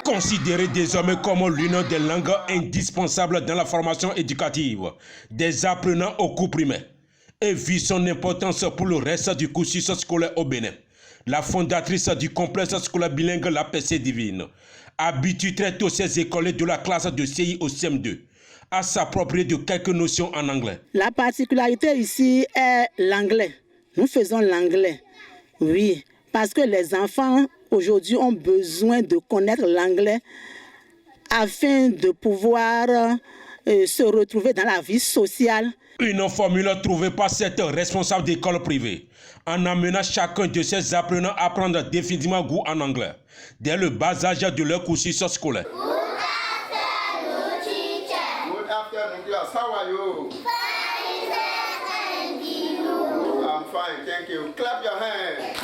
Considéré désormais comme l'une des langues indispensables dans la formation éducative des apprenants au cours primaire et vu son importance pour le reste du cursus scolaire au Bénin, la fondatrice du complexe scolaire bilingue La Percée Divine habitue très tôt ses écoliers de la classe de CI au CM2 à s'approprier de quelques notions en anglais. La particularité ici est l'anglais. Nous faisons l'anglais, oui, parce que les enfants aujourd'hui ont besoin de connaître l'anglais afin de pouvoir se retrouver dans la vie sociale. Une formule trouvée par cette responsable d'école privée en amenant chacun de ses apprenants à prendre définitivement goût en anglais dès le bas âge de leur cursus scolaire. Good afternoon, teacher. Good afternoon, class. How are you? Fine, sir, and you? I'm fine, thank you. Clap your hands.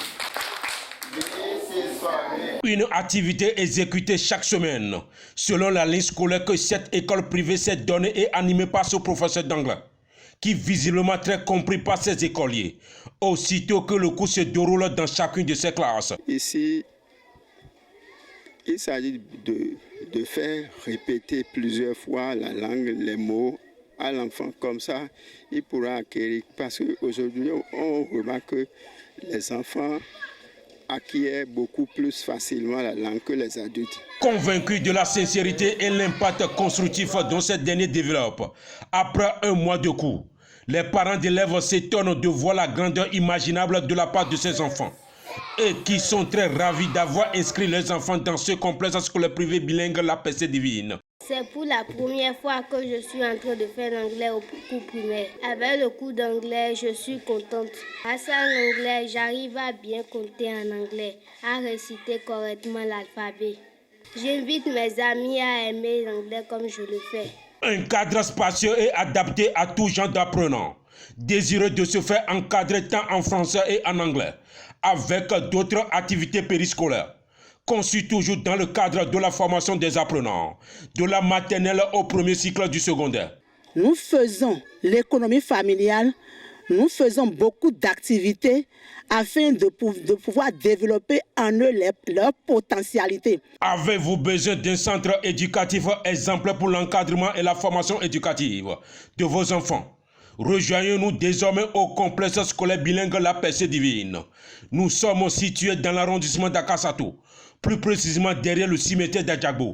This is for me. Une activité exécutée chaque semaine selon la ligne scolaire que cette école privée s'est donnée et animée par ce professeur d'anglais, qui visiblement très compris par ses écoliers, aussitôt que le cours se déroule dans chacune de ses classes. Ici, il s'agit de faire répéter plusieurs fois la langue, les mots à l'enfant. Comme ça, il pourra acquérir. Parce qu'aujourd'hui, on remarque que les enfants acquièrent beaucoup plus facilement la langue que les adultes. Convaincu de la sincérité et l'impact constructif dont cette dernière développe, après un mois de cours, les parents d'élèves s'étonnent de voir la grandeur imaginable de la part de ces enfants et qui sont très ravis d'avoir inscrit leurs enfants dans ce complexe scolaire privé bilingue La Percée Divine. C'est pour la première fois que je suis en train de faire l'anglais au cours primaire. Avec le cours d'anglais, je suis contente. Grâce à l'anglais, j'arrive à bien compter en anglais, à réciter correctement l'alphabet. J'invite mes amis à aimer l'anglais comme je le fais. Un cadre spacieux et adapté à tout genre d'apprenants, désireux de se faire encadrer tant en français et en anglais, avec d'autres activités périscolaires, conçues toujours dans le cadre de la formation des apprenants, de la maternelle au premier cycle du secondaire. Nous faisons l'économie familiale, nous faisons beaucoup d'activités afin de pouvoir développer en eux leur potentialité. Avez-vous besoin d'un centre éducatif exemplaire pour l'encadrement et la formation éducative de vos enfants? Rejoignez-nous désormais au complexe scolaire bilingue La Percée Divine. Nous sommes situés dans l'arrondissement d'Akassato, plus précisément derrière le cimetière d'Adjagbo.